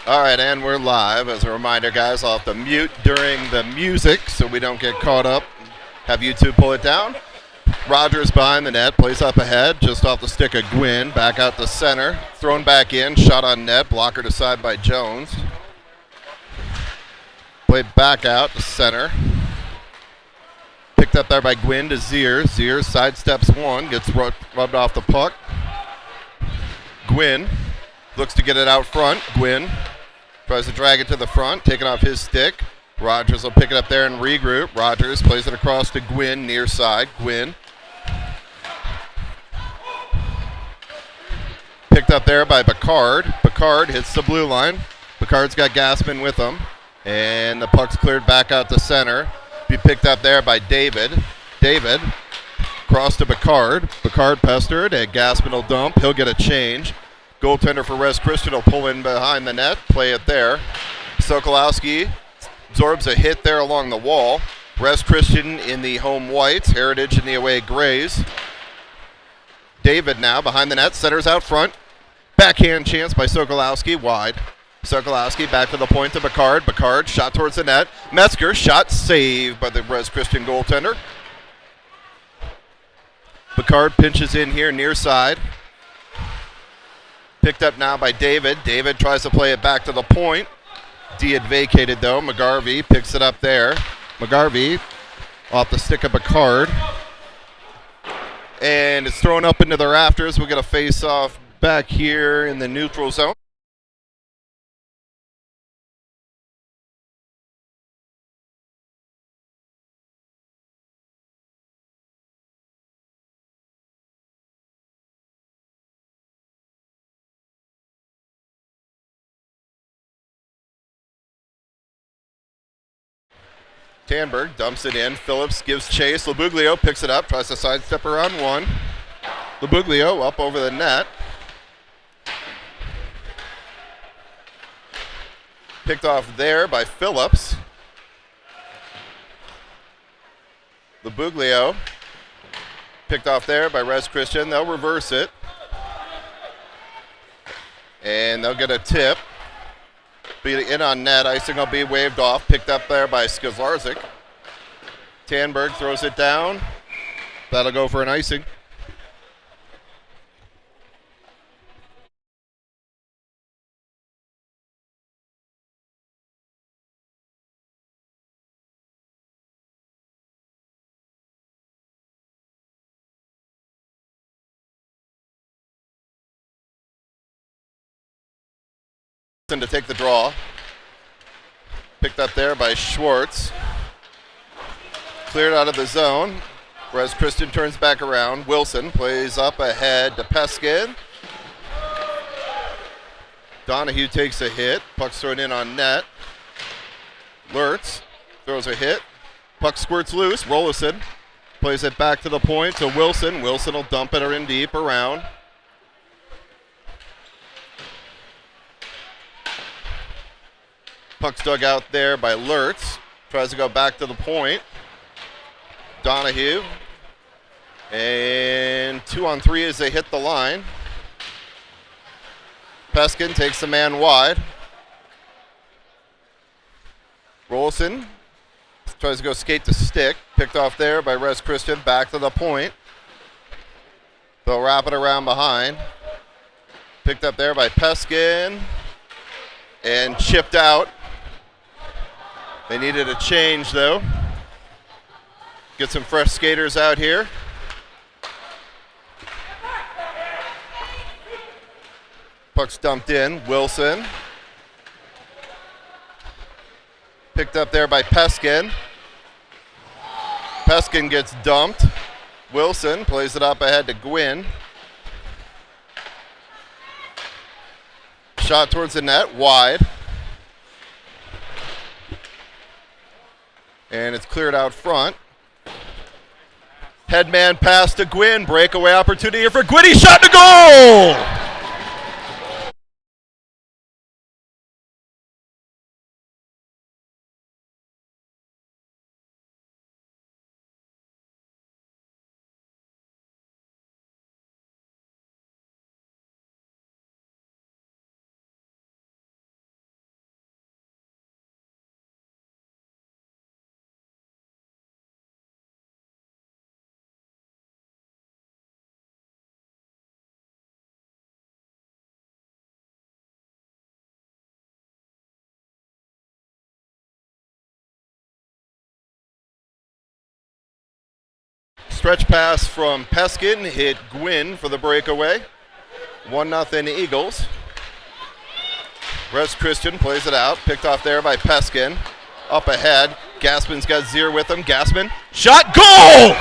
All right, and we're live. As a reminder, guys, I'll have to mute during the music so we don't get caught up. Have YouTube pull it down. Rogers behind the net, plays up ahead, just off the stick of Gwynn. Back out to center, thrown back in, shot on net, blocker to side by Jones. Played back out to center. Picked up there by Gwynn to Zier. Zier sidesteps one, gets rubbed off the puck. Gwynn looks to get it out front. Gwynn tries to drag it to the front, taking off his stick. Rogers will pick it up there and regroup. Rogers plays it across to Gwynn, near side. Gwynn picked up there by Picard. Picard hits the blue line. Picard's got Gassman with him. And the puck's cleared back out to center. Be picked up there by David. David cross to Picard. Picard pestered, and Gassman will dump. He'll get a change. Goaltender for Res Christian will pull in behind the net, play it there. Sokolowski absorbs a hit there along the wall. Res Christian in the home whites, Heritage in the away grays. David now behind the net, centers out front. Backhand chance by Sokolowski, wide. Sokolowski back to the point to Picard. Picard shot towards the net. Metzger shot saved by the Res Christian goaltender. Picard pinches in here near side. Picked up now by David. David tries to play it back to the point. D had vacated though. McGarvey picks it up there. McGarvey off the stick of Picard. And it's thrown up into the rafters. We'll get a face-off back here in the neutral zone. Tanberg dumps it in. Phillips gives chase. Labuglio picks it up, tries to sidestep around one. Labuglio up over the net. Picked off there by Phillips. Labuglio picked off there by Res Christian. They'll reverse it. And they'll get a tip. Be in on net. Icing will be waved off. Picked up there by Skizlarzik. Tanberg throws it down. That'll go for an icing. To take the draw. Picked up there by Schwartz. Cleared out of the zone. Whereas Christian turns back around. Wilson plays up ahead to Peskin. Donahue takes a hit. Puck's thrown in on net. Lurtz throws a hit. Puck squirts loose. Rollison plays it back to the point to Wilson. Wilson will dump it in deep around. Puck's dug out there by Lurtz. Tries to go back to the point. Donahue. And 2-on-3 as they hit the line. Peskin takes the man wide. Rollison tries to go skate to stick. Picked off there by Res Christian. Back to the point. They'll wrap it around behind. Picked up there by Peskin. And chipped out. They needed a change, though. Get some fresh skaters out here. Puck's dumped in. Wilson. Picked up there by Peskin. Peskin gets dumped. Wilson plays it up ahead to Gwynn. Shot towards the net, wide. And it's cleared out front. Headman pass to Gwynn. Breakaway opportunity here for Gwynn. He shot to goal! Stretch pass from Peskin hit Gwynn for the breakaway. 1-0 Eagles. Res Christian plays it out. Picked off there by Peskin. Up ahead. Gassman's got Zier with him. Gassman. Shot. Goal!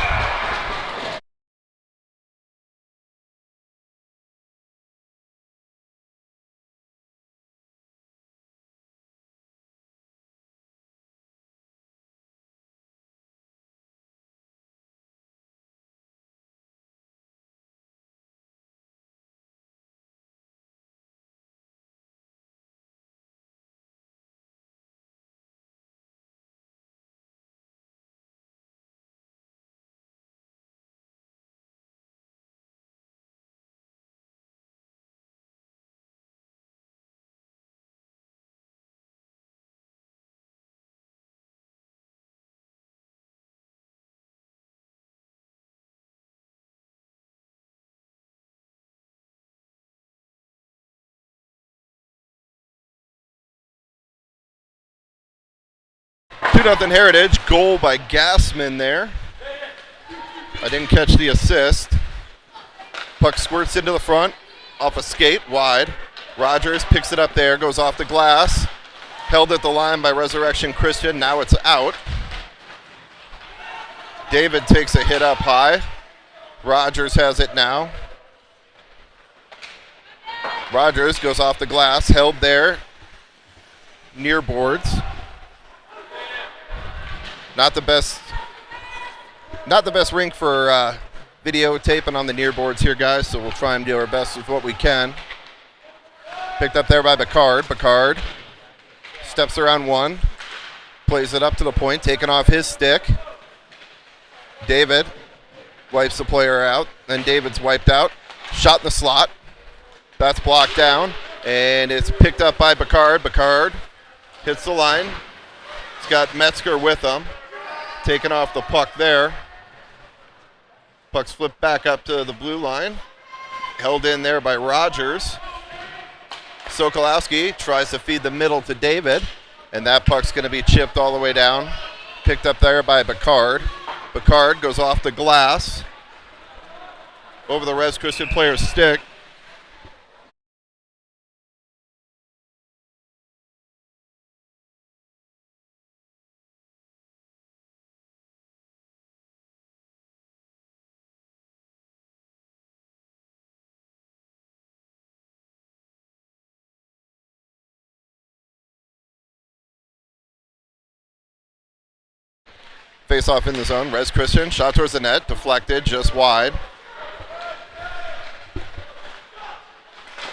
Nothing Heritage. Goal by Gassman there. I didn't catch the assist. Puck squirts into the front. Off a skate. Wide. Rogers picks it up there. Goes off the glass. Held at the line by Resurrection Christian. Now it's out. David takes a hit up high. Rogers has it now. Rogers goes off the glass. Held there. Near boards. Not the best rink for videotaping on the near boards here, guys, so we'll try and do our best with what we can. Picked up there by Picard. Picard steps around one, plays it up to the point, taking off his stick. David wipes the player out, then David's wiped out. Shot in the slot. That's blocked down, and it's picked up by Picard. Picard hits the line. He's got Metzger with him. Taking off the puck there. Puck's flipped back up to the blue line. Held in there by Rogers. Sokolowski tries to feed the middle to David, and that puck's going to be chipped all the way down. Picked up there by Picard. Picard goes off the glass. Over the Res Christian player's stick. Face off in the zone. Res Christian, shot towards the net, deflected, just wide.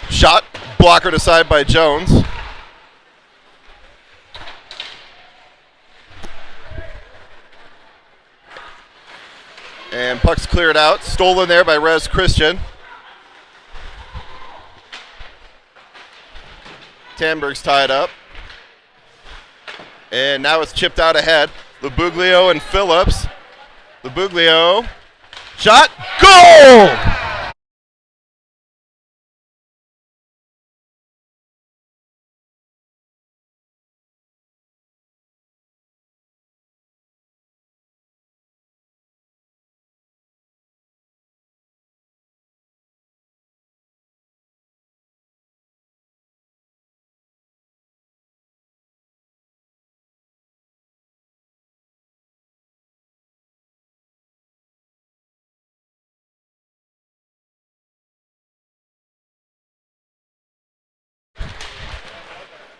Shot, blockered aside by Jones. And puck's cleared out. Stolen there by Res Christian. Tamberg's tied up. And now it's chipped out ahead. Labuglio and Phillips. Labuglio. Shot. Goal!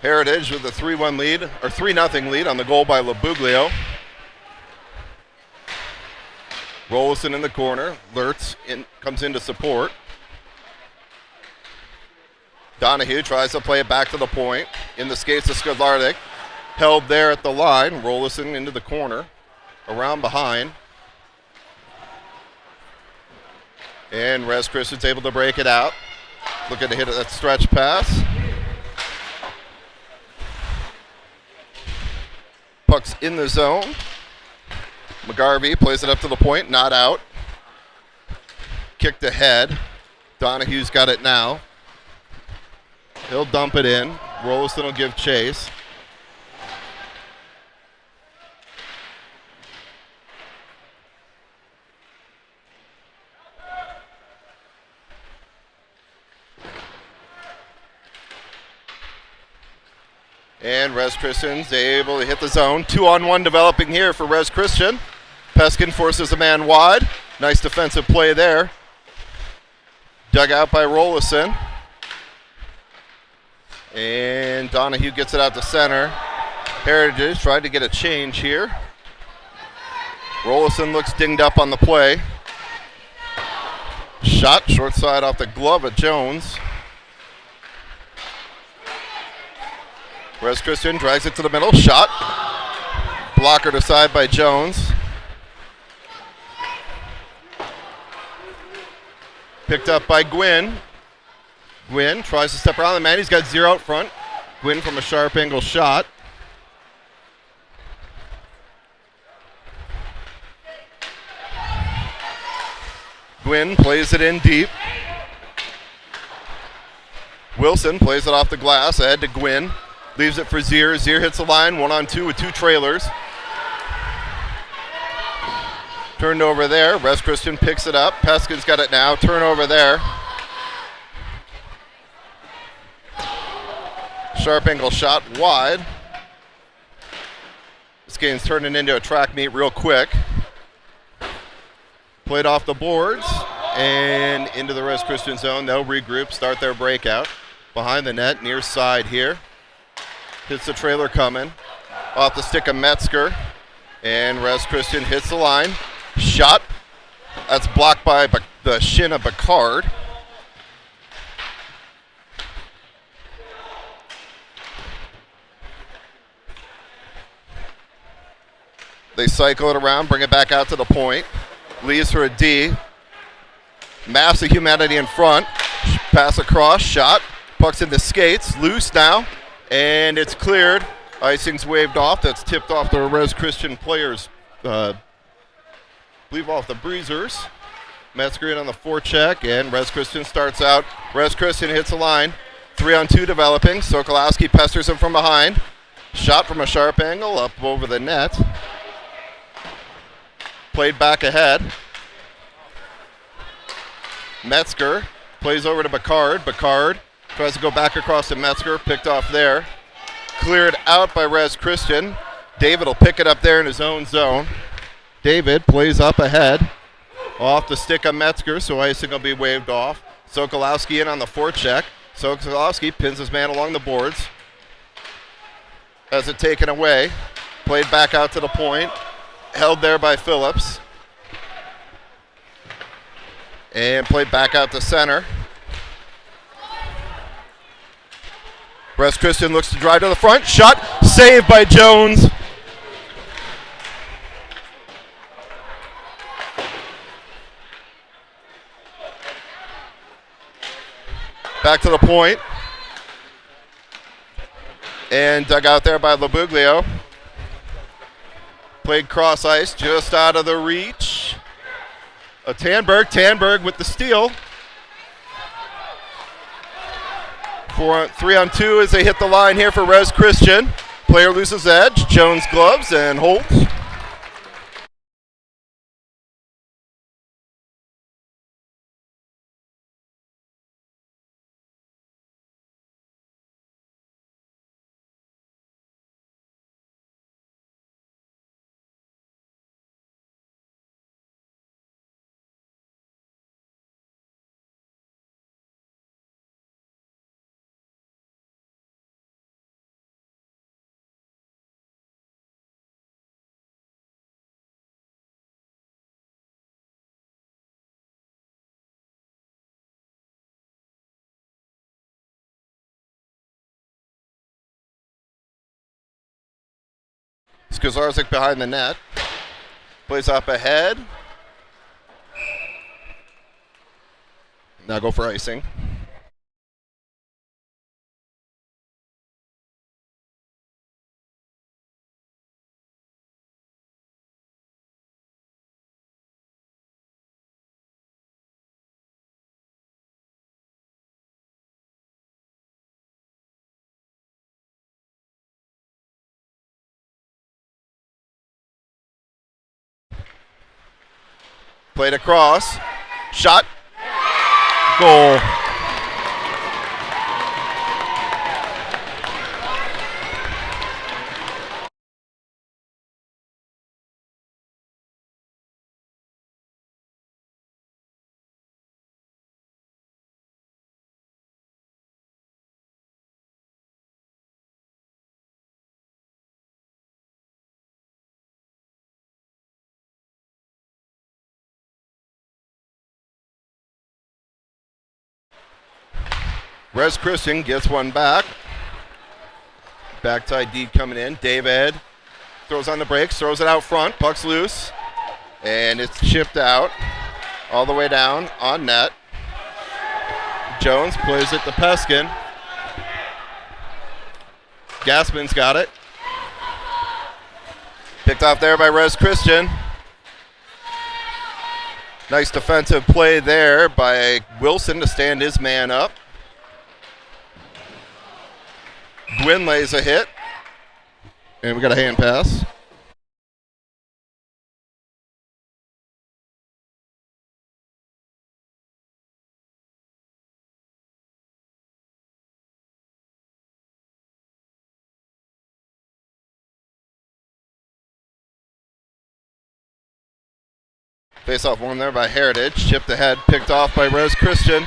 Heritage with a 3-1 lead, or 3-0 lead on the goal by Labuglio. Rollison in the corner. Lurtz comes in to support. Donahue tries to play it back to the point. In the skates of Skidlardik. Held there at the line. Rollison into the corner. Around behind. And Res Christian's able to break it out. Looking to hit that stretch pass. Puck's in the zone. McGarvey plays it up to the point, not out. Kicked ahead. Donahue's got it now. He'll dump it in. Rollison will give chase. And Res Christian's able to hit the zone. 2-on-1 developing here for Res Christian. Peskin forces a man wide. Nice defensive play there. Dug out by Rollison. And Donahue gets it out to center. Heritage tried to get a change here. Rollison looks dinged up on the play. Shot short side off the glove of Jones. Res Christian drags it to the middle. Shot. Blocker to side by Jones. Picked up by Gwynn. Gwynn tries to step around the man. He's got 0 out front. Gwynn from a sharp angle shot. Gwynn plays it in deep. Wilson plays it off the glass ahead to Gwynn. Leaves it for Zier. Zier hits the line, 1-on-2 with 2 trailers. Turned over there. Res Christian picks it up. Peskin's got it now. Turnover there. Sharp angle shot wide. This game's turning into a track meet real quick. Played off the boards and into the Res Christian zone. They'll regroup, start their breakout. Behind the net, near side here. Hits the trailer coming. Off the stick of Metzger. And Res Christian hits the line. Shot. That's blocked by the shin of Bacard. They cycle it around, bring it back out to the point. Leaves for a D. Mass of humanity in front. Pass across, shot. Puck's in the skates, loose now. And it's cleared. Icing's waved off. That's tipped off the Res Christian players. Believe off the Breezers. Metzger in on the forecheck, and Res Christian starts out. Res Christian hits the line. 3-on-2 developing. Sokolowski pesters him from behind. Shot from a sharp angle up over the net. Played back ahead. Metzger plays over to Bacard. Bacard tries to go back across to Metzger. Picked off there. Cleared out by Res Christian. David will pick it up there in his own zone. David plays up ahead. Off the stick of Metzger, so icing will be waved off. Sokolowski in on the forecheck. Sokolowski pins his man along the boards. Has it taken away. Played back out to the point. Held there by Phillips. And played back out to center. Res Christian looks to drive to the front. Shot. Saved by Jones. Back to the point. And dug out there by Labuglio. Played cross ice just out of the reach of Tanberg. Tanberg with the steal. 3-on-2 as they hit the line here for Res Christian. Player loses edge. Jones gloves and Holtz. Skazarzik behind the net. Plays up ahead. Now go for icing. Played across. Shot. Goal. Res Christain gets one back. Backside D coming in. David throws on the brakes, throws it out front. Puck's loose. And it's chipped out all the way down on net. Jones plays it to Peskin. Gaspin's got it. Picked off there by Res Christain. Nice defensive play there by Wilson to stand his man up. Gwynn lays a hit. And we got a hand pass. Face-off won there by Heritage. Chipped ahead, picked off by Res Christain.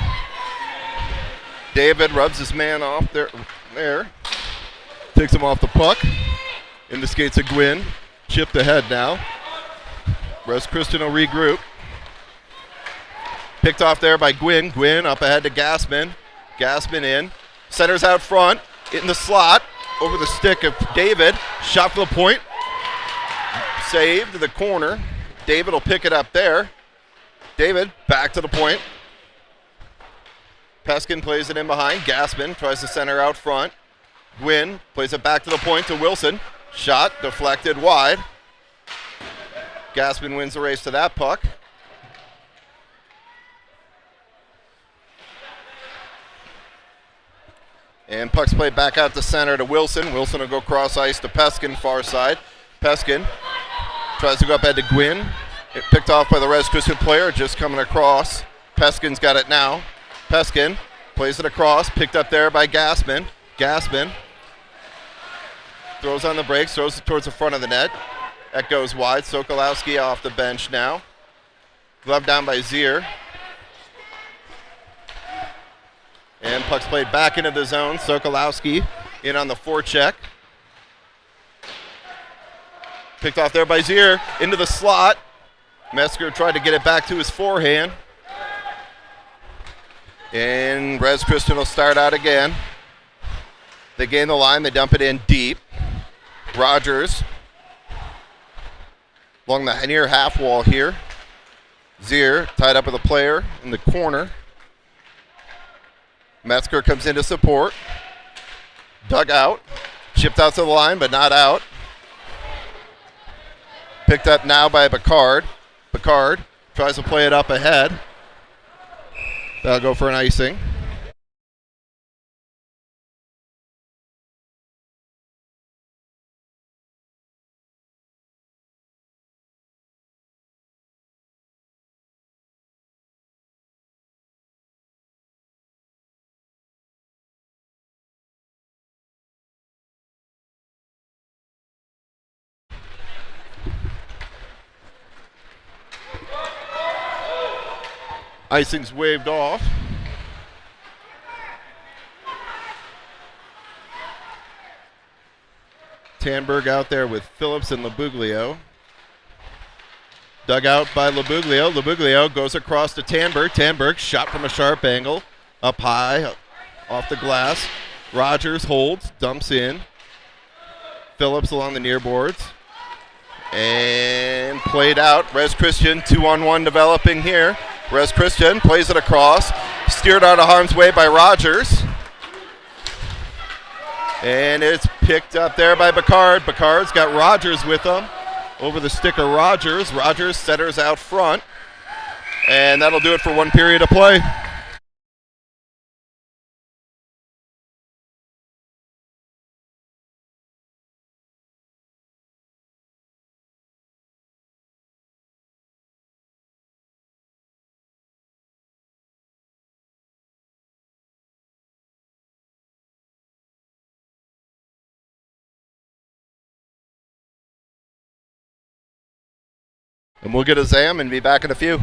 David rubs his man off there. Takes him off the puck. Into skates of Gwynn. Chipped ahead now. Res Christain will regroup. Picked off there by Gwynn. Gwynn up ahead to Gaspin. Gaspin in. Centers out front. In the slot. Over the stick of David. Shot for the point. Saved to the corner. David will pick it up there. David back to the point. Peskin plays it in behind. Gaspin tries to center out front. Gwynn plays it back to the point to Wilson. Shot deflected wide. Gaspin wins the race to that puck. And puck's played back out to center to Wilson. Wilson will go cross ice to Peskin, far side. Peskin tries to go up ahead to Gwynn. It picked off by the Res Christain player, just coming across. Peskin's got it now. Peskin plays it across, picked up there by Gaspin. Gaspin throws on the brakes, throws it towards the front of the net. That goes wide. Sokolowski off the bench now. Glove down by Zier. And puck's played back into the zone. Sokolowski in on the forecheck. Picked off there by Zier. Into the slot. Metzger tried to get it back to his forehand. And Res Christain will start out again. They gain the line. They dump it in deep. Rogers along the near half wall here. Zier tied up with a player in the corner. Metzger comes in to support. Dug out. Chipped out to the line, but not out. Picked up now by Picard. Picard tries to play it up ahead. That'll go for an icing. Icing's waved off. Tanberg out there with Phillips and Labuglio. Dug out by Labuglio. Labuglio goes across to Tanberg. Tanberg shot from a sharp angle. Up high, off the glass. Rogers holds, dumps in. Phillips along the near boards. And played out. Res Christain 2-on-1 developing here. Res Christain plays it across. Steered out of harm's way by Rogers. And it's picked up there by Picard. Picard's got Rogers with him. Over the stick of Rogers. Rogers centers out front. And that'll do it for one period of play. And we'll get a Zam and be back in a few.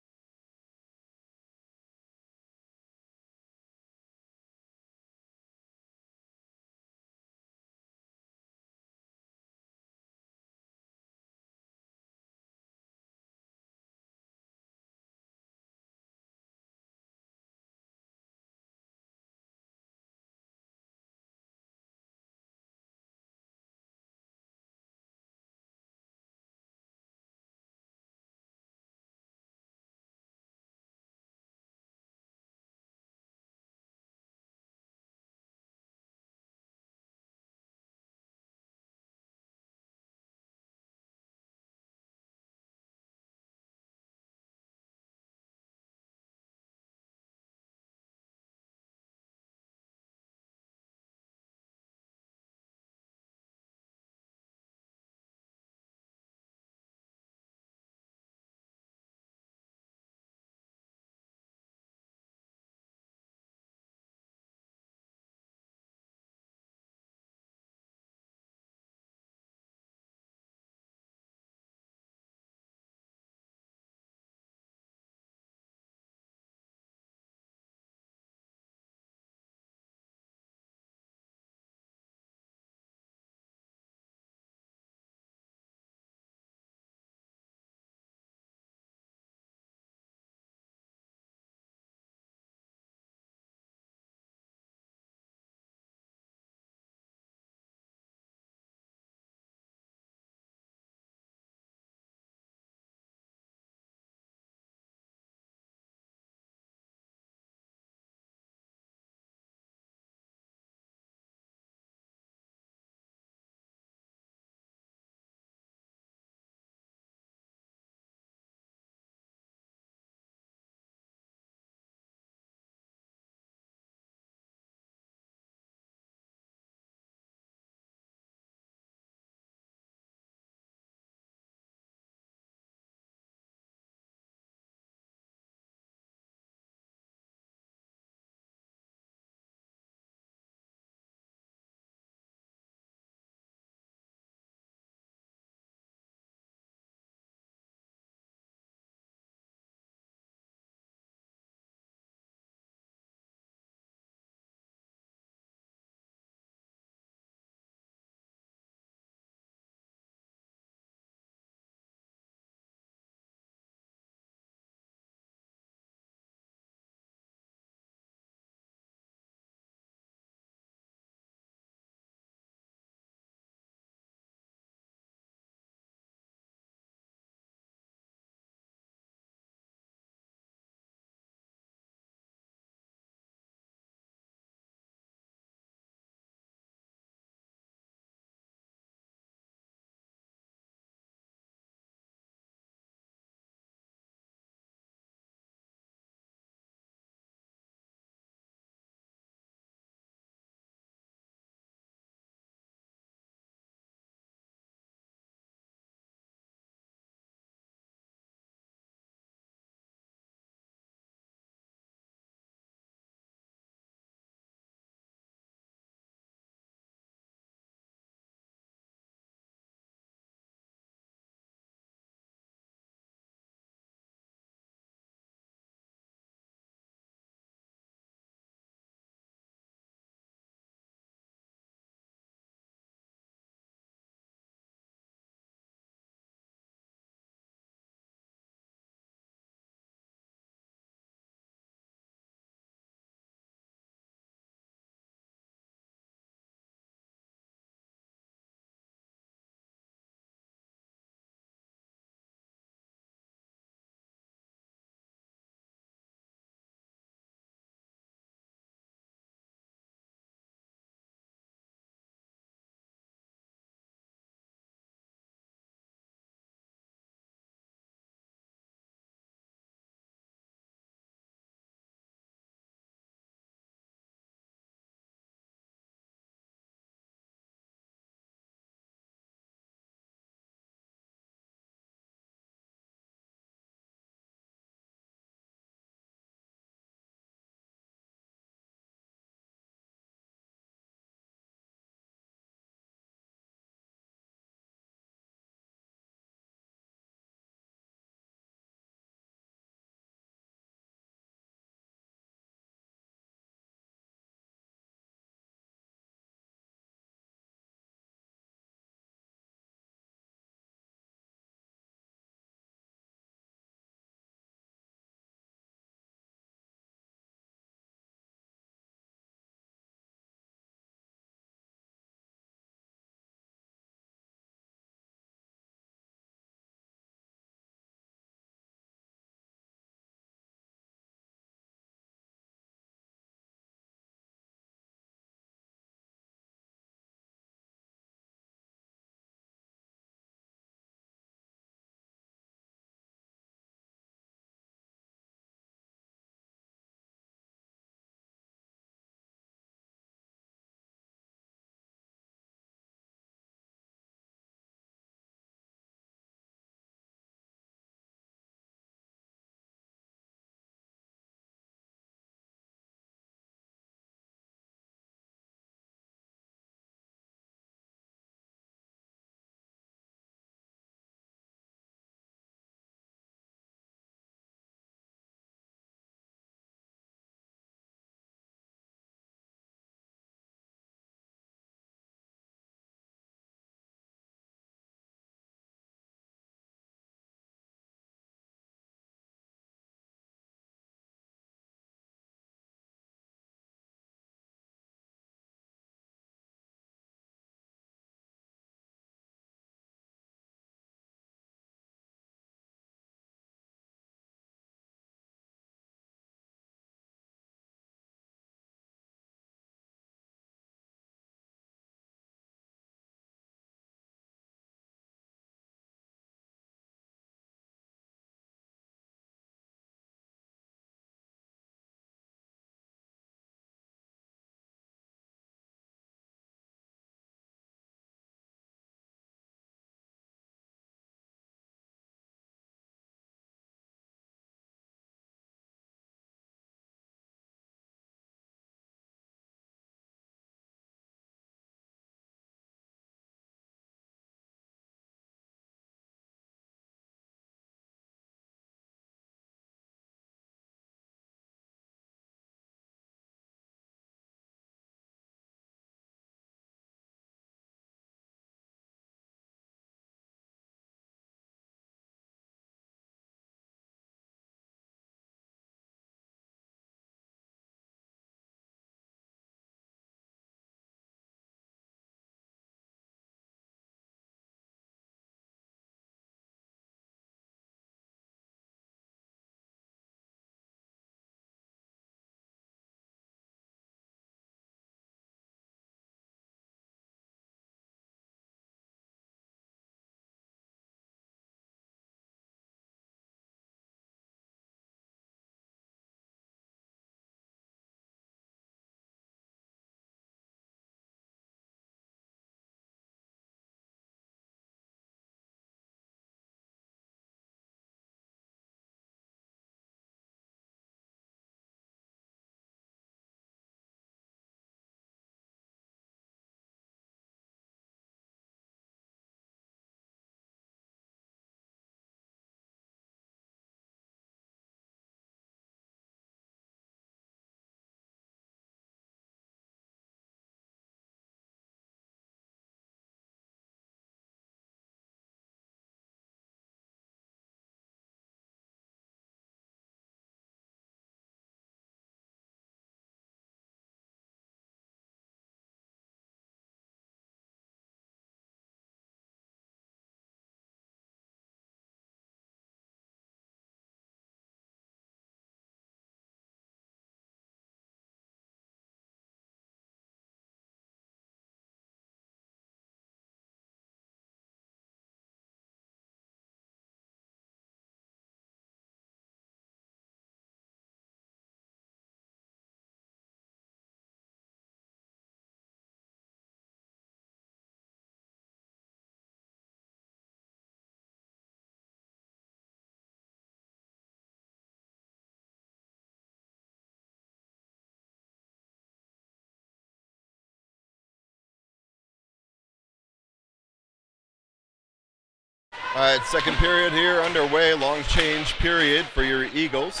All right, second period here underway. Long change period for your Eagles.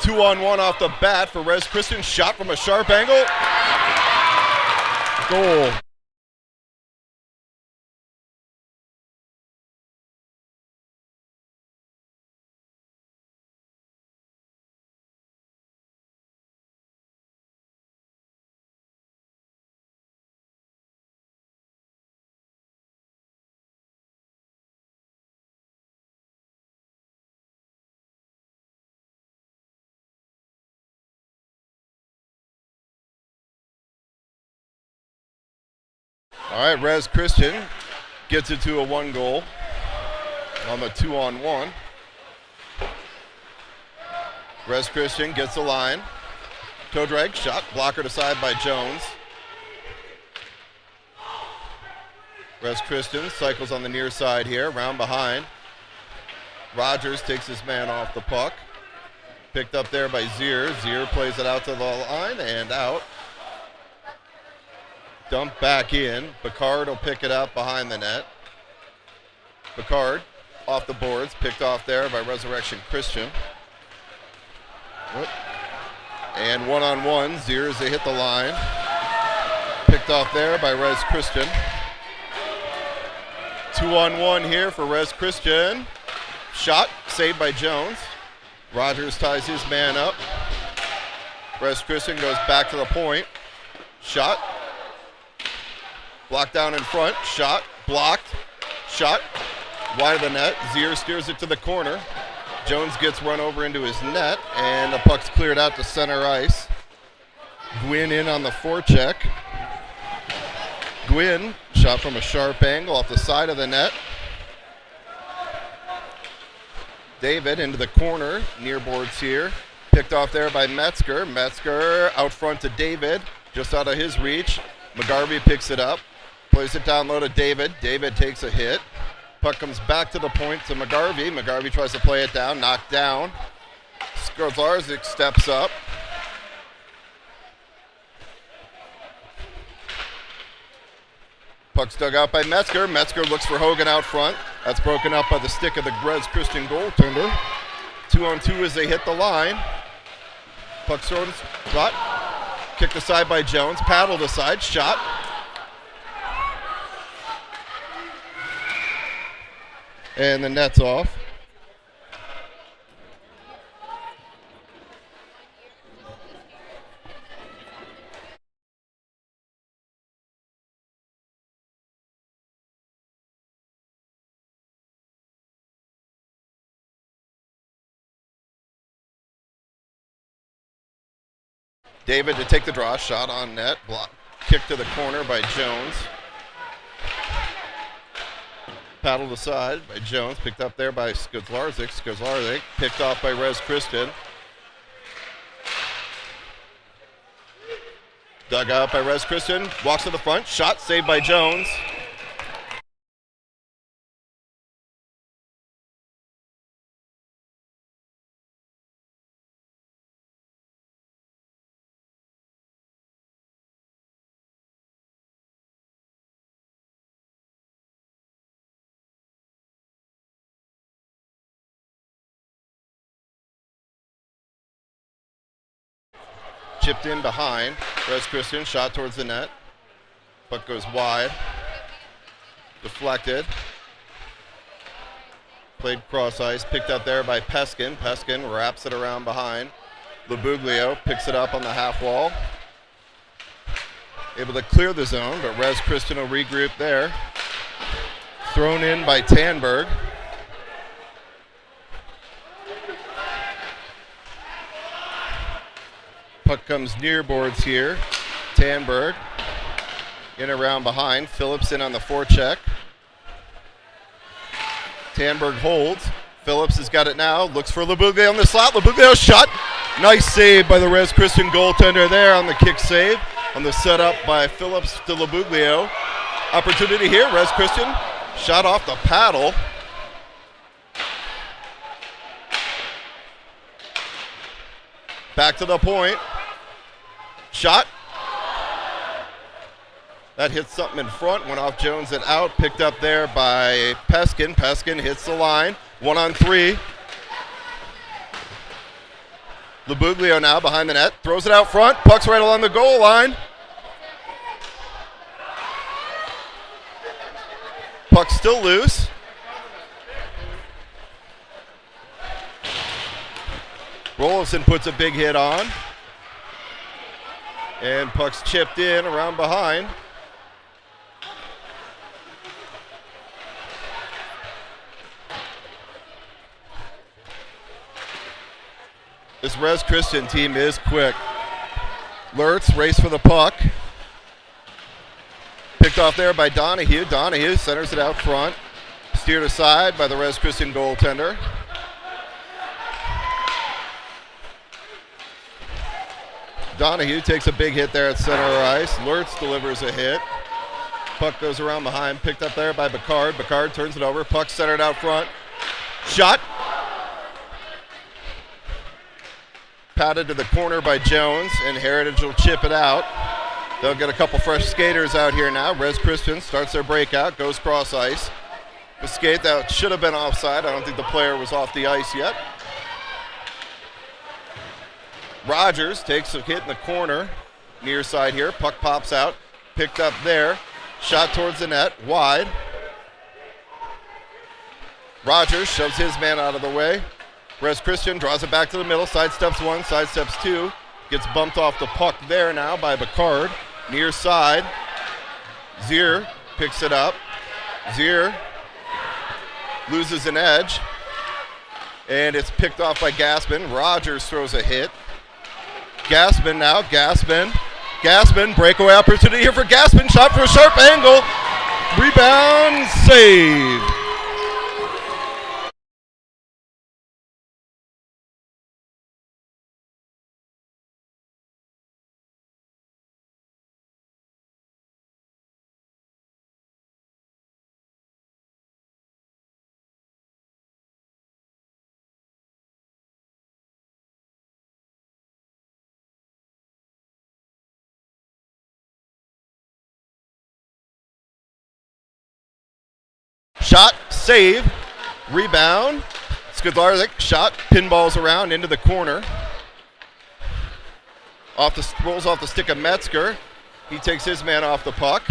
2-on-1 off the bat for Christain. Shot from a sharp angle. Goal. All right, Christain gets it to a 1 goal on the 2-on-1. Christain gets the line. Toe drag, shot, blocker to side by Jones. Christain cycles on the near side here, round behind. Rogers takes his man off the puck. Picked up there by Zier. Zier plays it out to the line and out. Dump back in. Picard will pick it up behind the net. Picard off the boards, picked off there by Resurrection Christian. And 1-on-1, Zier as they hit the line. Picked off there by Christain. 2-on-1 here for Christain. Shot, saved by Jones. Rogers ties his man up. Christain goes back to the point. Shot. Blocked down in front. Shot. Blocked. Shot. Wide of the net. Zier steers it to the corner. Jones gets run over into his net, and the puck's cleared out to center ice. Gwynn in on the forecheck. Gwynn shot from a sharp angle off the side of the net. David into the corner, near boards here. Picked off there by Metzger. Metzger out front to David, just out of his reach. McGarvey picks it up, plays it down low to David. David takes a hit. Puck comes back to the point to McGarvey. McGarvey tries to play it down, knocked down. Skrozlarzik steps up. Puck's dug out by Metzger. Metzger looks for Hogan out front. That's broken up by the stick of the Christain goaltender. 2-on-2 as they hit the line. Puck's thrown, shot. Kicked aside by Jones. Paddled aside, shot. And the net's off. David to take the draw, shot on net, block, kick to the corner by Jones. Paddled aside by Jones, picked up there by Skrozlarzik. Skrozlarzik picked off by Christain. Dug out by Christain, walks to the front, shot saved by Jones. Chipped in behind. Christain, shot towards the net. Puck goes wide. Deflected. Played cross ice. Picked up there by Peskin. Peskin wraps it around behind. Labuglio picks it up on the half wall. Able to clear the zone, but Christain will regroup there. Thrown in by Tanberg. Puck comes near boards here. Tanberg in around behind. Phillips in on the forecheck. Tanberg holds. Phillips has got it now. Looks for Labuglio on the slot. Labuglio shot. Nice save by the Christain goaltender there on the kick save. On the setup by Phillips to Labuglio. Opportunity here. Christain shot off the paddle. Back to the point. Shot. That hits something in front, went off Jones and out, picked up there by Peskin. Peskin hits the line, 1-on-3. Labuglio now behind the net, throws it out front, puck's right along the goal line. Puck's still loose. Rolfson puts a big hit on. And puck's chipped in around behind. This Res Christain team is quick. Lurtz race for the puck. Picked off there by Donahue. Donahue centers it out front. Steered aside by the Res Christain goaltender. Donahue takes a big hit there at center ice. Lurtz delivers a hit. Puck goes around behind. Picked up there by Bacard. Bacard turns it over. Puck centered out front. Shot. Patted to the corner by Jones, and Heritage will chip it out. They'll get a couple fresh skaters out here now. Res Christain starts their breakout, goes cross ice. The skate that should have been offside. I don't think the player was off the ice yet. Rogers takes a hit in the corner, near side here. Puck pops out, picked up there. Shot towards the net, wide. Rogers shoves his man out of the way. Res Christain draws it back to the middle, sidesteps one, sidesteps two. Gets bumped off the puck there now by Bacard. Near side. Zier picks it up. Zier loses an edge. And it's picked off by Gaspin. Rogers throws a hit. Gaspin now. Gaspin, breakaway opportunity here for Gaspin. Shot for a sharp angle. Rebound, save. Shot, save, rebound. Skidlarzik, shot, pinballs around into the corner. Rolls off the stick of Metzger. He takes his man off the puck.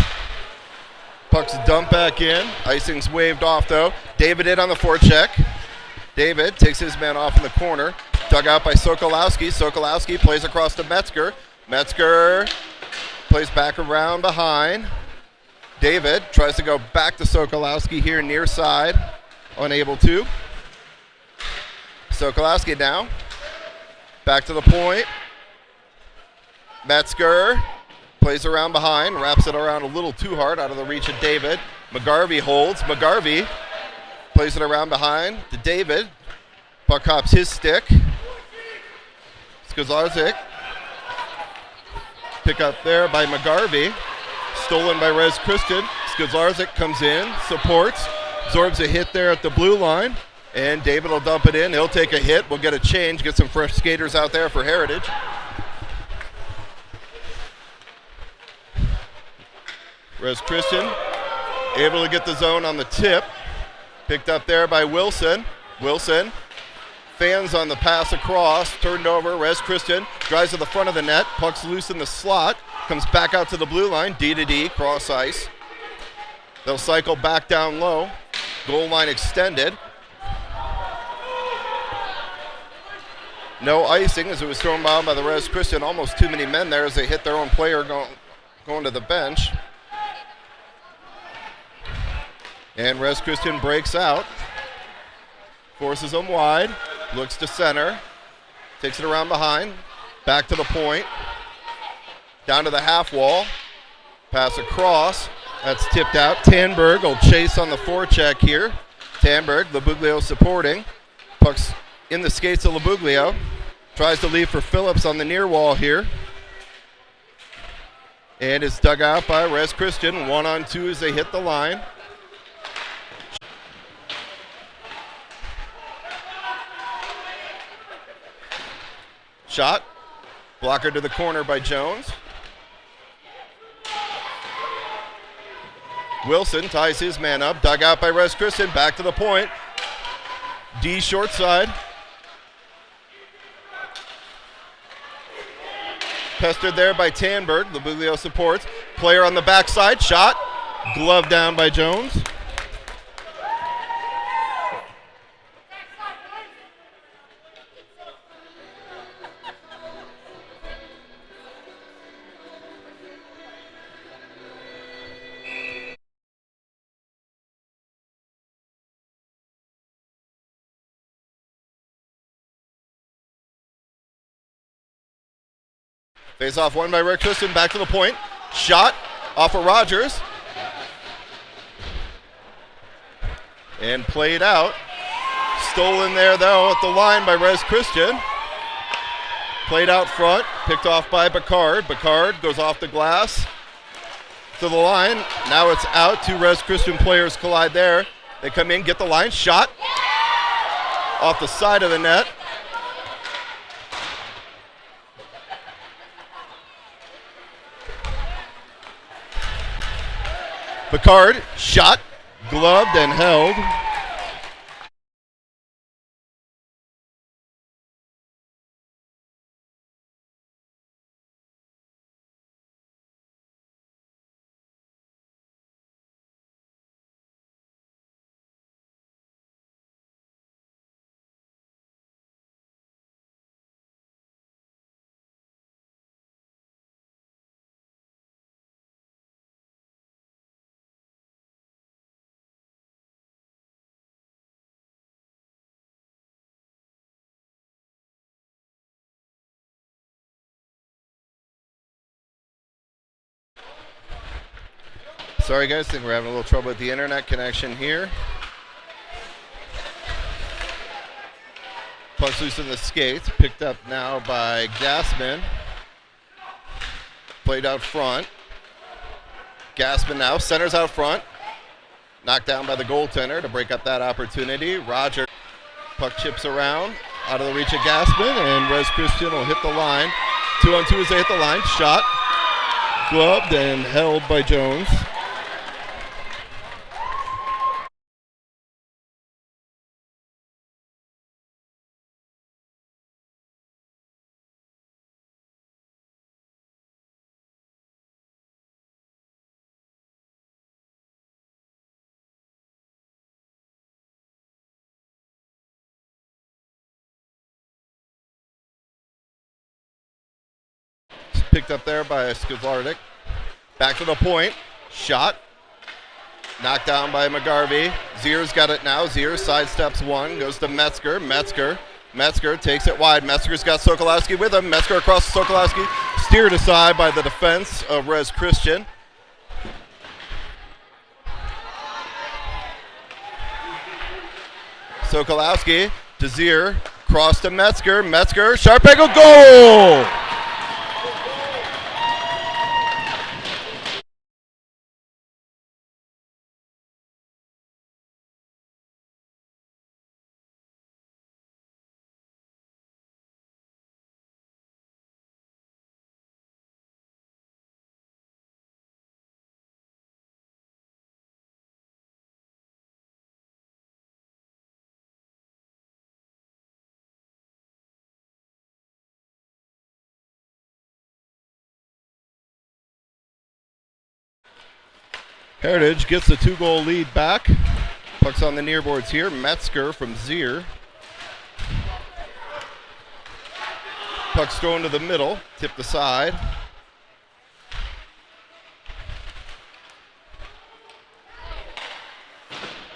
Puck's dumped back in. Icing's waved off though. David in on the forecheck. David takes his man off in the corner. Dug out by Sokolowski. Sokolowski plays across to Metzger. Metzger plays back around behind. David tries to go back to Sokolowski here near side. Unable to. Sokolowski now. Back to the point. Metzger plays around behind. Wraps it around a little too hard out of the reach of David. McGarvey holds. McGarvey plays it around behind to David. Puck hops his stick. Skazarzik. Pick up there by McGarvey. Stolen by Res Christain. Skazarzik comes in, supports, absorbs a hit there at the blue line, and David will dump it in. He'll take a hit. We'll get a change, get some fresh skaters out there for Heritage. Res Christain able to get the zone on the tip. Picked up there by Wilson. Wilson fans on the pass across, turned over. Res Christain drives to the front of the net. Puck's loose in the slot. Comes back out to the blue line, D to D, cross ice. They'll cycle back down low. Goal line extended. No icing as it was thrown by the Res Christain. Almost too many men there as they hit their own player going to the bench. And Res Christain breaks out. Forces them wide. Looks to center. Takes it around behind. Back to the point. Down to the half wall. Pass across. That's tipped out. Tanberg will chase on the forecheck here. Tanberg, Labuglio supporting. Puck's in the skates of Labuglio. Tries to leave for Phillips on the near wall here. And it's dug out by Res Christain. 1-on-2 as they hit the line. Shot. Blocker to the corner by Jones. Wilson ties his man up, dug out by Res Christain, back to the point. D short side. Pestered there by Tanberg. Labuglio supports. Player on the backside. Shot. Glove down by Jones. Face off won by Rick Christain. Back to the point. Shot off of Rogers. And played out. Stolen there, though, at the line by Res Christain. Played out front. Picked off by Bacard. Bacard goes off the glass to the line. Now it's out. Two Res Christain players collide there. They come in, get the line. Shot off the side of the net. Bacard, shot, gloved and held. Sorry guys, think we're having a little trouble with the internet connection here. Puck's loose in the skates, picked up now by Gassman. Played out front. Gassman now, centers out front. Knocked down by the goaltender to break up that opportunity. Roger, puck chips around, out of the reach of Gassman, and Res Christain will hit the line. 2-on-2 as they hit the line, shot, gloved and held by Jones. Picked up there by Skazlardik. Back to the point. Shot. Knocked down by McGarvey. Zier's got it now. Zier sidesteps one. Goes to Metzger. Metzger takes it wide. Metzger's got Sokolowski with him. Metzger across to Sokolowski. Steered aside by the defense of Res Christain. Sokolowski to Zier. Cross to Metzger. Metzger. Sharp angle. Goal! Heritage gets the 2-goal lead back. Puck's on the near boards here. Metzger from Zier. Puck's thrown to the middle, tipped aside.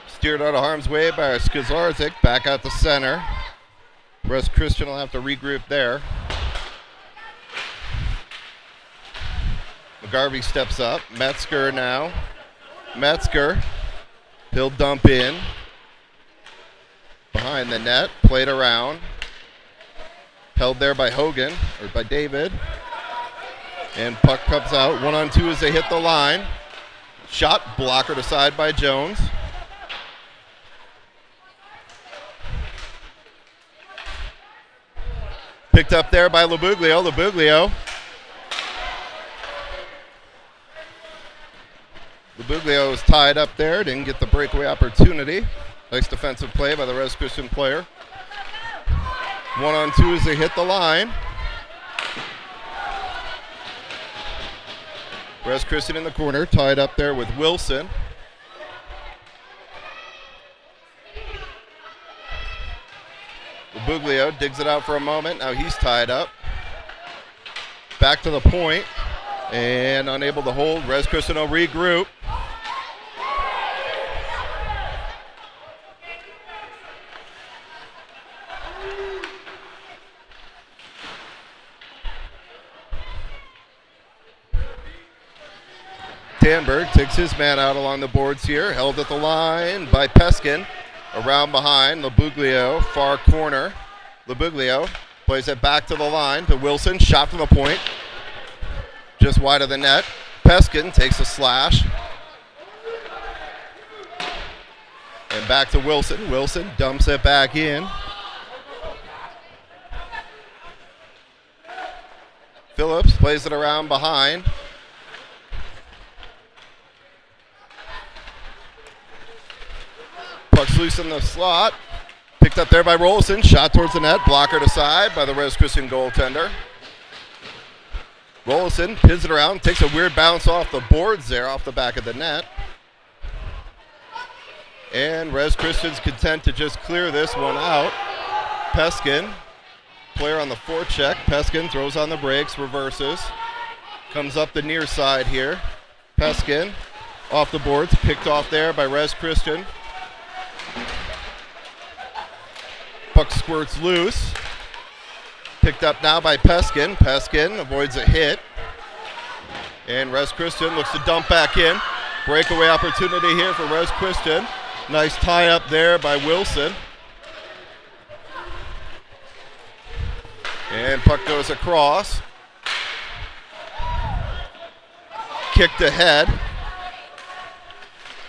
Steered out of harm's way by Skazlarzik. Back out the center. Res Christain will have to regroup there. McGarvey steps up. Metzger now. Metzger, he'll dump in behind the net, played around, held there by Hogan, or by David, and puck comes out, 1-on-2 as they hit the line. Shot, blockered aside by Jones. Picked up there by Labuglio. LeBuglio is tied up there, didn't get the breakaway opportunity. Nice defensive play by the Res Christian player. 1-on-2 as they hit the line. Res Christian in the corner, tied up there with Wilson. LeBuglio digs it out for a moment. Now he's tied up. Back to the point and unable to hold. Res Christian will regroup. Danberg takes his man out along the boards here. Held at the line by Peskin. Around behind, LeBuglio, far corner. LeBuglio plays it back to the line to Wilson. Shot from the point. Just wide of the net. Peskin takes a slash. And back to Wilson. Wilson dumps it back in. Phillips plays it around behind. Puck's loose in the slot. Picked up there by Rollison. Shot towards the net. Blocker to side by the Res Christian goaltender. Rollison pins it around. Takes a weird bounce off the boards there, off the back of the net. And Res Christian's content to just clear this one out. Peskin, player on the forecheck. Peskin throws on the brakes, reverses. Comes up the near side here. Peskin off the boards. Picked off there by Res Christian. Puck squirts loose. Picked up now by Peskin. Peskin avoids a hit. And Res Christian looks to dump back in. Breakaway opportunity here for Res Christian. Nice tie up there by Wilson. And puck goes across. Kicked ahead.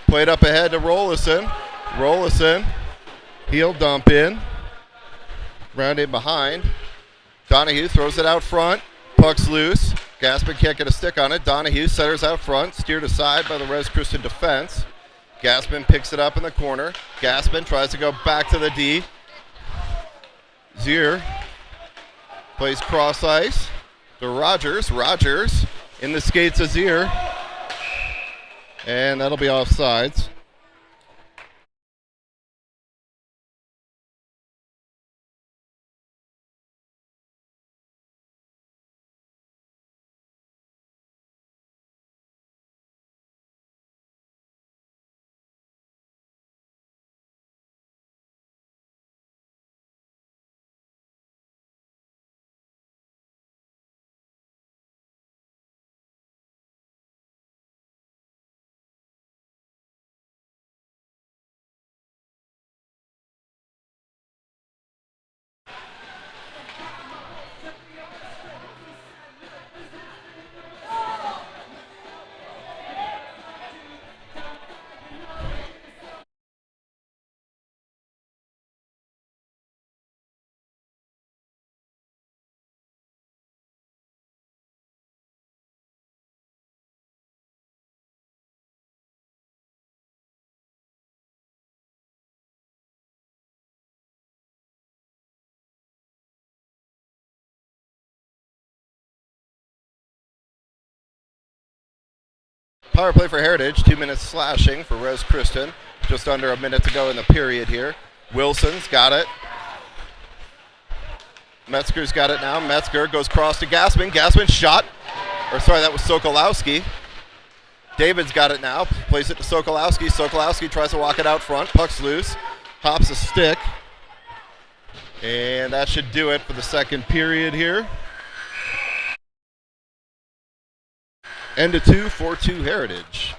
Played up ahead to Rollison. Rollison. Heel dump in. Rounded behind. Donahue throws it out front. Puck's loose. Gaspin can't get a stick on it. Donahue centers out front. Steered aside by the Res Christian defense. Gaspin picks it up in the corner. Gaspin tries to go back to the D. Zier plays cross ice to Rogers. Rogers in the skates of Zier. And that'll be offsides. Power play for Heritage. 2 minutes slashing for Res Christian. Just under a minute to go in the period here. Wilson's got it. Metzger's got it now. Metzger goes cross to Gaspin. Gaspin shot. Or sorry, that was Sokolowski. David's got it now. Plays it to Sokolowski. Sokolowski tries to walk it out front. Puck's loose. Hops a stick. And that should do it for the second period here. End of 2, 4-2 Heritage.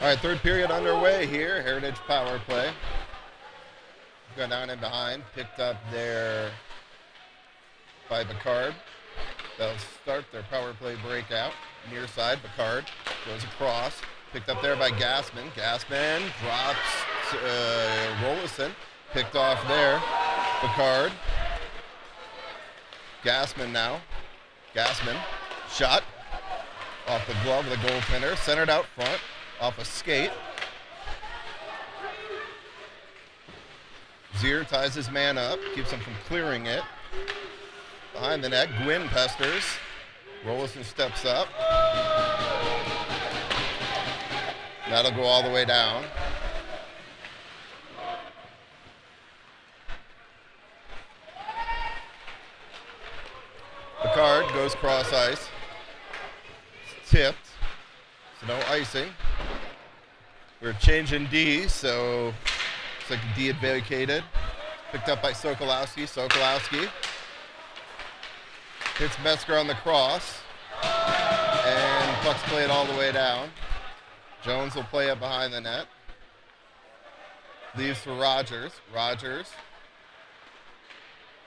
All right, third period underway here. Heritage power play. Gone down and behind. Picked up there by Picard. They'll start their power play breakout. Near side, Picard goes across. Picked up there by Gassman. Gassman drops Rollison. Picked off there. Picard. Gassman now. Gassman. Shot. Off the glove of the goaltender. Centered out front. Off a skate. Zier ties his man up. Keeps him from clearing it. Behind the net, Gwynn pesters. Rollison steps up. That'll go all the way down. Picard goes cross ice. It's tipped, so no icing. We're changing D, so it's like D had vacated. Picked up by Sokolowski. Sokolowski hits Metzger on the cross, and puck's played all the way down. Jones will play it behind the net. Leaves for Rogers. Rogers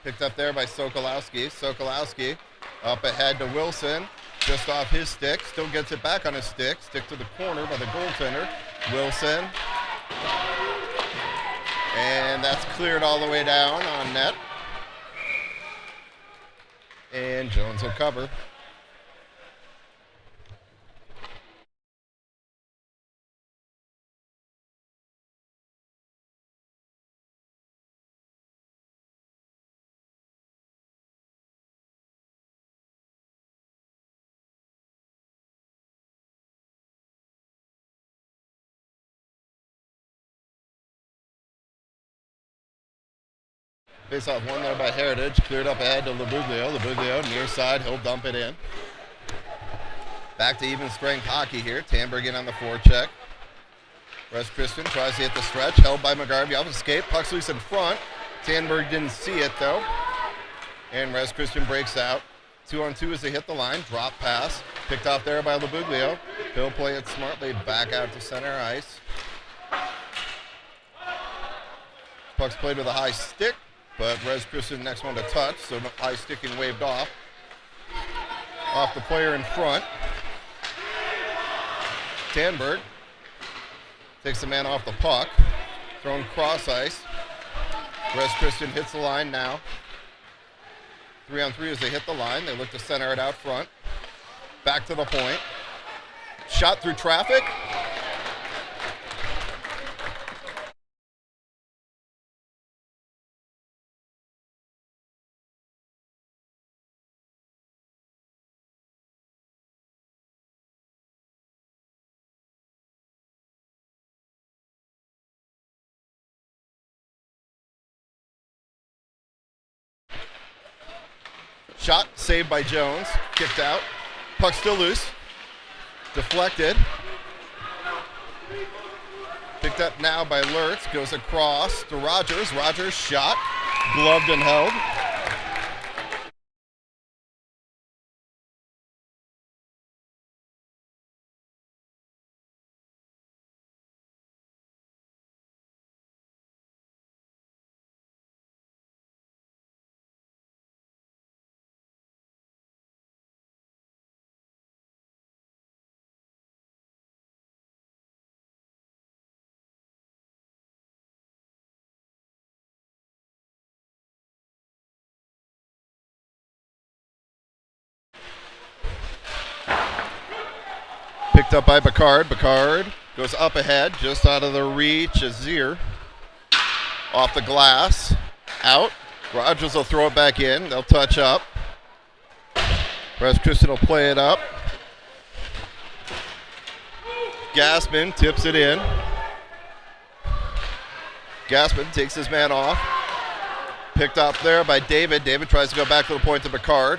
picked up there by Sokolowski. Sokolowski up ahead to Wilson. Just off his stick. Still gets it back on his stick. Stick to the corner by the goaltender. Wilson. And that's cleared all the way down on net. And Jones will cover. Face off one there by Heritage. Cleared up ahead to Labuglio. Labuglio near side. He'll dump it in. Back to even strength hockey here. Tamberg in on the forecheck. Christain tries to hit the stretch. Held by McGarvey off escape. Puck's loose in front. Tamberg didn't see it though. And Christain breaks out. 2-on-2 as they hit the line. Drop pass. Picked off there by Labuglio. He'll play it smartly back out to center ice. Puck's played with a high stick. But Christain next one to touch, so no high sticking waved off. Off the player in front. Tamberg takes the man off the puck. Thrown cross ice. Christain hits the line now. 3-on-3 as they hit the line. They look to center it out front. Back to the point. Shot through traffic. Shot saved by Jones. Kicked out. Puck still loose. Deflected. Picked up now by Lurtz. Goes across to Rogers. Rogers shot. Gloved and held. Picked up by Picard. Picard goes up ahead, just out of the reach of Zier. Off the glass. Out. Rogers will throw it back in. They'll touch up. Christain will play it up. Gassman tips it in. Gassman takes his man off. Picked up there by David. David tries to go back to the point to Picard.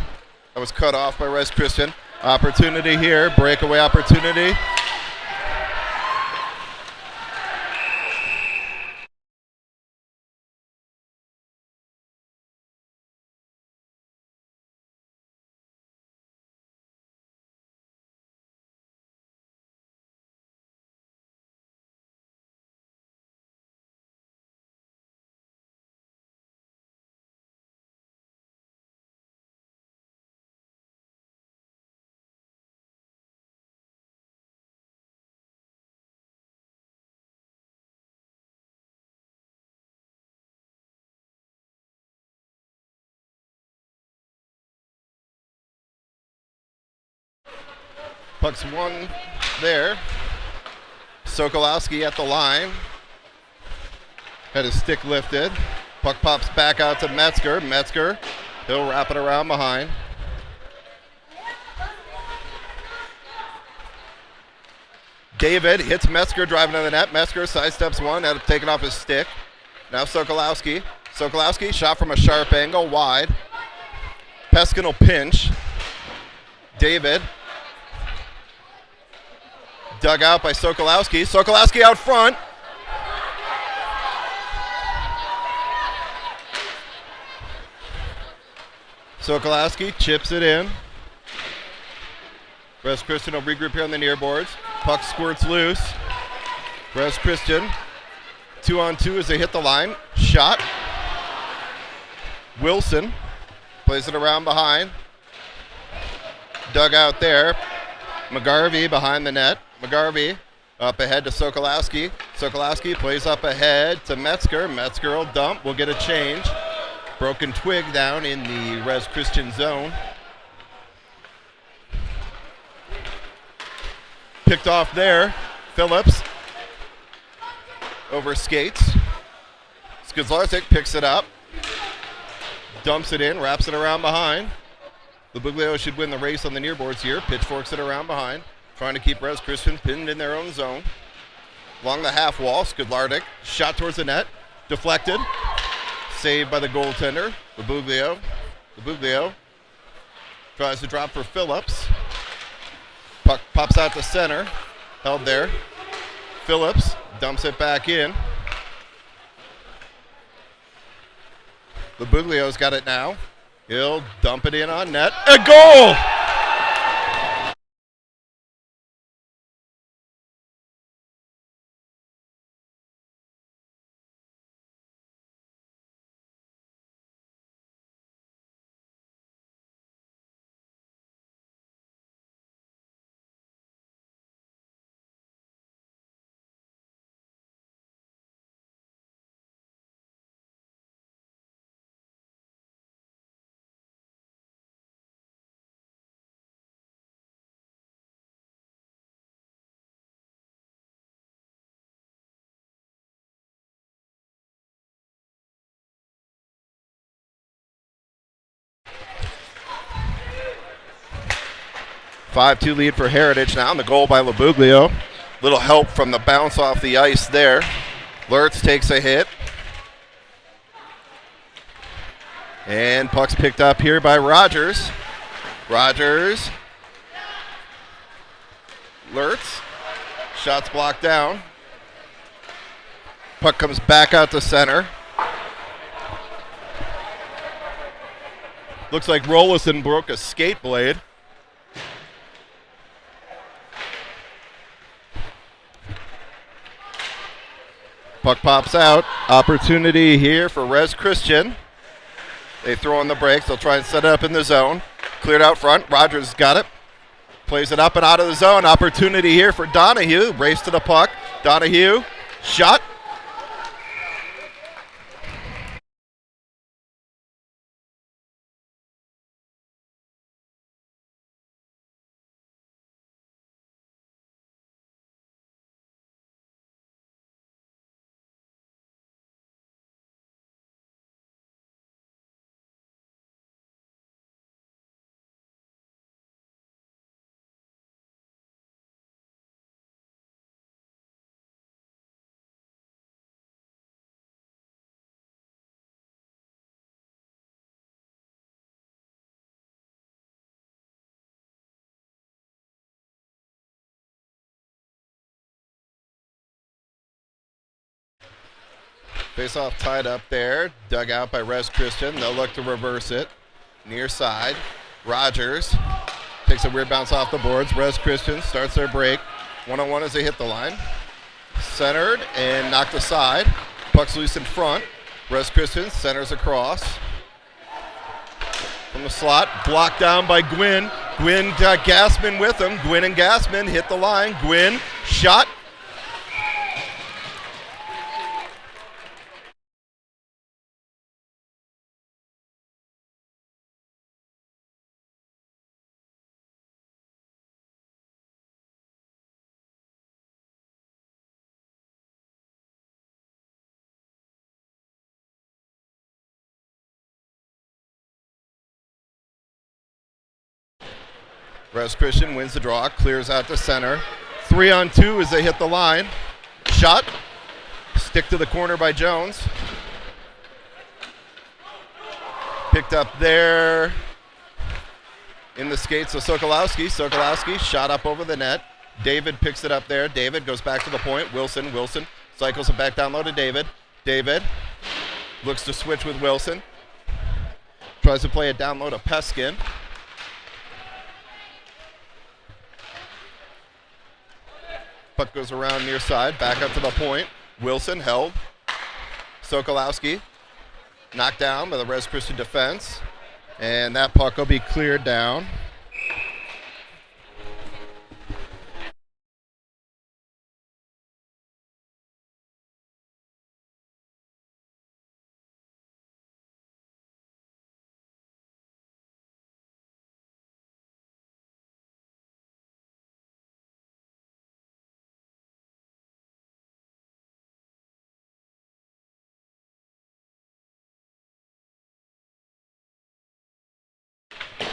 That was cut off by Christain. Opportunity here, breakaway opportunity. Puck's one there. Sokolowski at the line. Had his stick lifted. Puck pops back out to Metzger. Metzger, he'll wrap it around behind. David hits Metzger driving to the net. Metzger sidesteps one, had taken off his stick. Now Sokolowski. Sokolowski, shot from a sharp angle, wide. Peskin will pinch. David. Dug out by Sokolowski. Sokolowski out front. Sokolowski chips it in. Christain will regroup here on the near boards. Puck squirts loose. Christain, 2-on-2 as they hit the line. Shot. Wilson plays it around behind. Dug out there. McGarvey behind the net. McGarvey up ahead to Sokolowski. Sokolowski plays up ahead to Metzger. Metzger will dump. We'll get a change. Broken twig down in the Christain zone. Picked off there. Phillips over skates. Skizlarczyk picks it up. Dumps it in, wraps it around behind. Lubuglio should win the race on the near boards here. Pitchforks it around behind. Trying to keep Christain pinned in their own zone. Along the half wall, Skidlarczyk shot towards the net. Deflected. Saved by the goaltender, Lubuglio. Lubuglio tries to drop for Phillips. Puck pops out to center. Held there. Phillips dumps it back in. Lubuglio's got it now. He'll dump it in on net. A goal! Five-2 lead for Heritage now, and the goal by Lubuglio. Little help from the bounce off the ice there. Lurtz takes a hit. And puck's picked up here by Rogers. Rogers. Lurtz. Shots blocked down. Puck comes back out to center. Looks like Rollison broke a skate blade. Puck pops out. Opportunity here for Christain. They throw on the brakes. They'll try and set it up in the zone. Cleared out front. Rogers got it. Plays it up and out of the zone. Opportunity here for Donahue. Race to the puck. Donahue. Shot. Face-off tied up there. Dug out by Christain. They'll look to reverse it. Near side. Rogers takes a weird bounce off the boards. Christain starts their break. One-on-one as they hit the line. Centered and knocked aside. Puck's loose in front. Christain centers across. From the slot. Blocked down by Gwynn. Gwynn got Gassman with him. Gwynn and Gassman hit the line. Gwynn shot. Res Christian wins the draw, clears out to center. 3-on-2 as they hit the line. Shot. Stick to the corner by Jones. Picked up there in the skates of Sokolowski. Sokolowski shot up over the net. David picks it up there. David goes back to the point. Wilson cycles it back down low to David. David looks to switch with Wilson. Tries to play it down low to Peskin. Puck goes around near side, back up to the point. Wilson held. Sokolowski knocked down by the Res Christian defense. And that puck will be cleared down.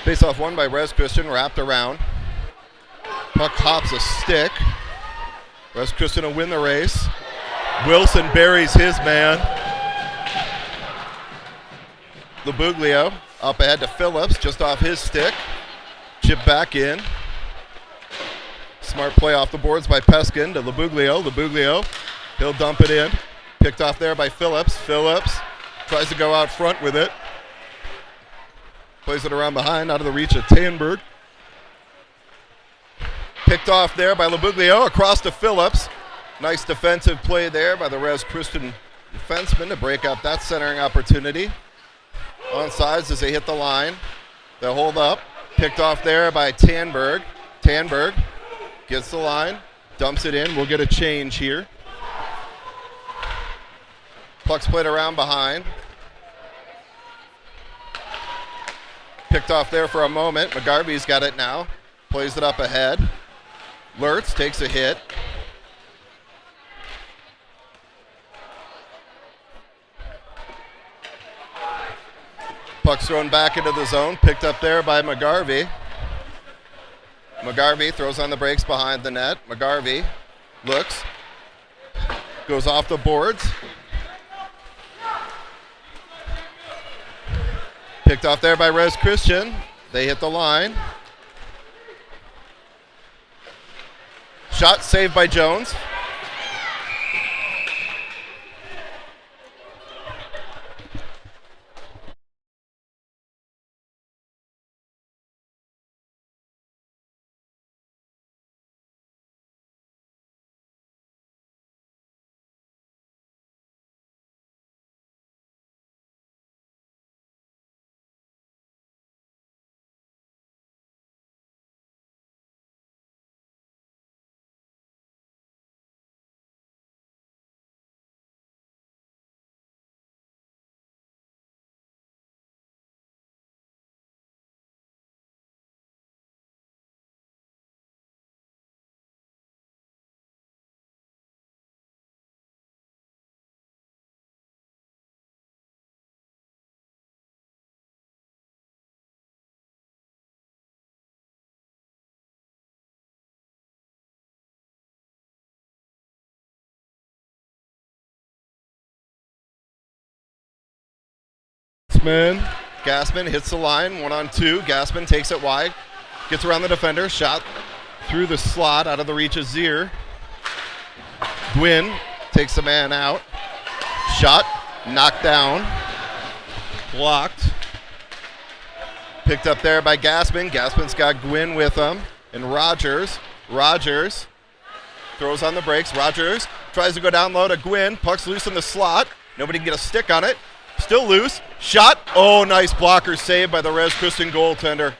Face-off won by Res Christian, wrapped around. Puck hops a stick. Res Christian will win the race. Wilson buries his man. Labuglio up ahead to Phillips, just off his stick. Chip back in. Smart play off the boards by Peskin to Labuglio. Labuglio, he'll dump it in. Picked off there by Phillips. Phillips tries to go out front with it. Plays it around behind, out of the reach of Tanberg. Picked off there by Labuglio, across to Phillips. Nice defensive play there by the Res Christian defenseman to break up that centering opportunity. On sides as they hit the line. They'll hold up. Picked off there by Tanberg. Tanberg gets the line, dumps it in. We'll get a change here. Puck's played around behind. Picked off there for a moment. McGarvey's got it now. Plays it up ahead. Lurtz takes a hit. Puck's thrown back into the zone. Picked up there by McGarvey. McGarvey throws on the brakes behind the net. McGarvey looks. Goes off the boards. Picked off there by Res Christian. They hit the line. Shot saved by Jones. Gassman hits the line, 1-on-2. Gassman takes it wide, gets around the defender, shot through the slot out of the reach of Zier. Gwynn takes the man out. Shot, knocked down, blocked. Picked up there by Gassman. Gassman's got Gwynn with him. And Rogers throws on the brakes. Rogers tries to go down low to Gwynn. Puck's loose in the slot. Nobody can get a stick on it. Still loose. Shot. Oh, nice blocker save by the Res Christian goaltender.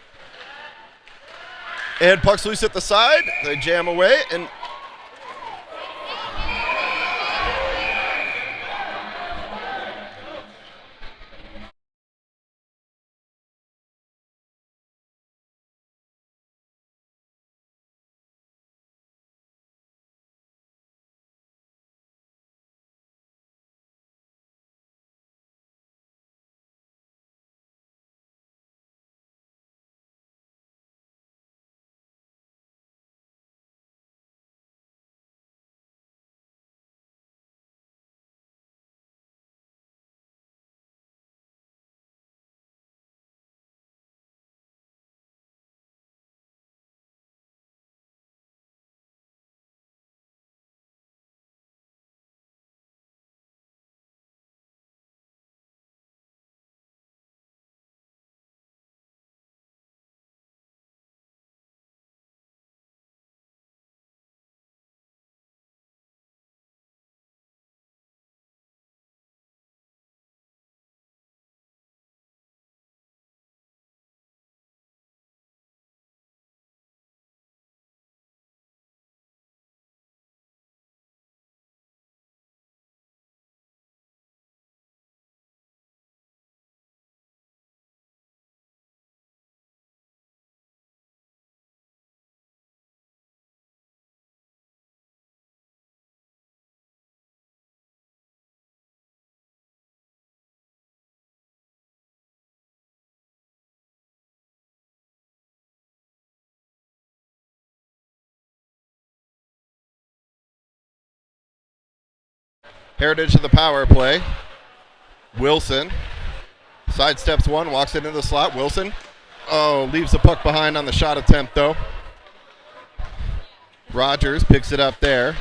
And puck's loose at the side. They jam away. And Heritage of the power play. Wilson sidesteps one, walks it into the slot. Wilson, leaves the puck behind on the shot attempt, though. Rogers picks it up there.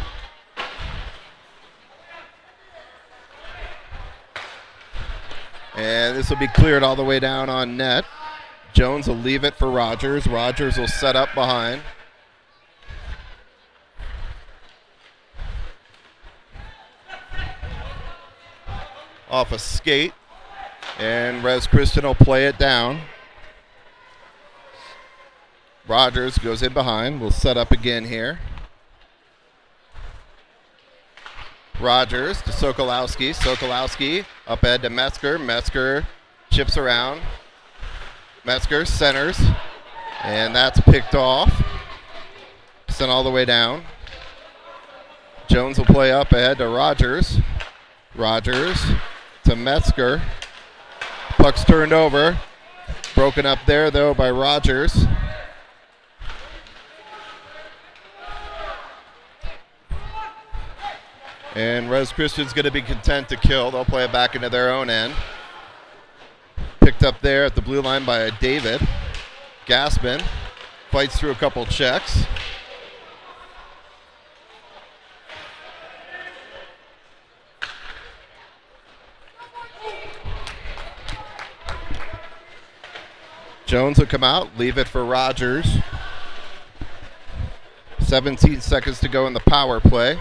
And this will be cleared all the way down on net. Jones will leave it for Rogers. Rogers will set up behind. Off a skate. And Christain will play it down. Rogers goes in behind. We'll set up again here. Rogers to Sokolowski. Sokolowski up ahead to Metzger. Metzger chips around. Metzger centers. And that's picked off. Sent all the way down. Jones will play up ahead to Rogers. Rogers to Metzger. Puck's turned over. Broken up there, though, by Rogers. And Christain's going to be content to kill. They'll play it back into their own end. Picked up there at the blue line by David. Gaspin fights through a couple checks. Jones will come out, leave it for Rogers. 17 seconds to go in the power play.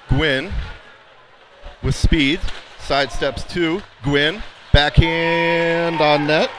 Gwynn with speed, sidesteps two. Gwynn, backhand on net.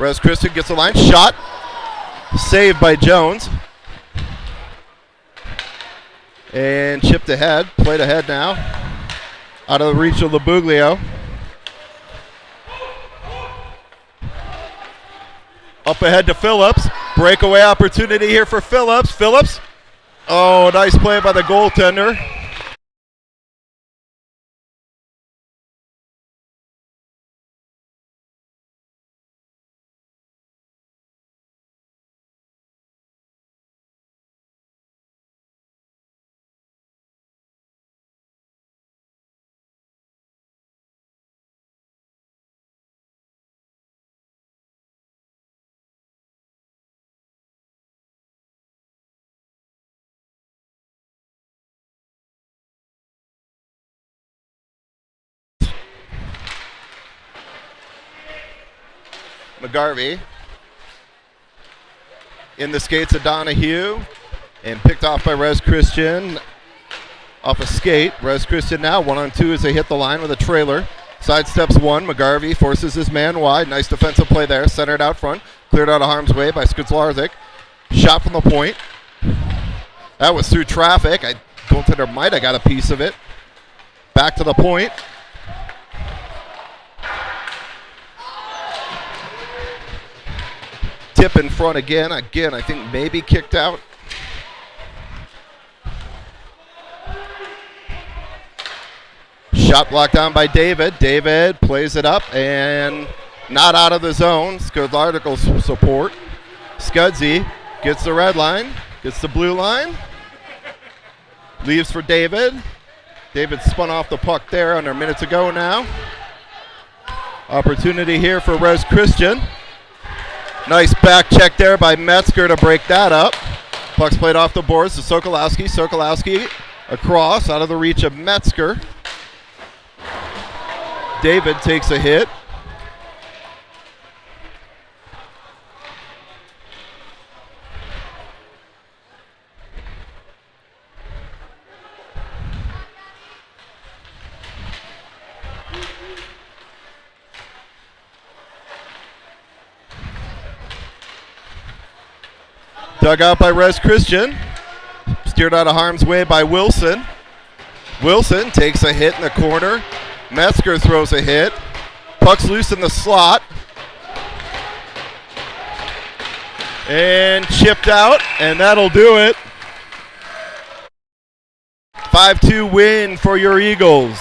Christain gets the line, shot, saved by Jones. And chipped ahead, played ahead now. Out of the reach of Labuglio. Up ahead to Phillips. Breakaway opportunity here for Phillips. Phillips. Oh, nice play by the goaltender. McGarvey in the skates of Donahue and picked off by Christain off a skate. Christain now 1-on-2 as they hit the line with a trailer. Sidesteps one. McGarvey forces his man wide. Nice defensive play there. Centered out front. Cleared out of harm's way by Skudzlarzik. Shot from the point. That was through traffic. Goaltender might have got a piece of it. Back to the point. Tip in front again. I think maybe kicked out. Shot blocked down by David. David plays it up and not out of the zone. Skudzlarzik support. Scudzy gets the red line, gets the blue line. Leaves for David. David spun off the puck there under a minute to go now. Opportunity here for Christain. Nice back check there by Metzger to break that up. Puck's played off the boards to Sokolowski. Sokolowski across out of the reach of Metzger. David takes a hit. Dug out by Res Christian. Steered out of harm's way by Wilson. Wilson takes a hit in the corner. Metzger throws a hit. Puck's loose in the slot. And chipped out, and that'll do it. 5-2 win for your Eagles.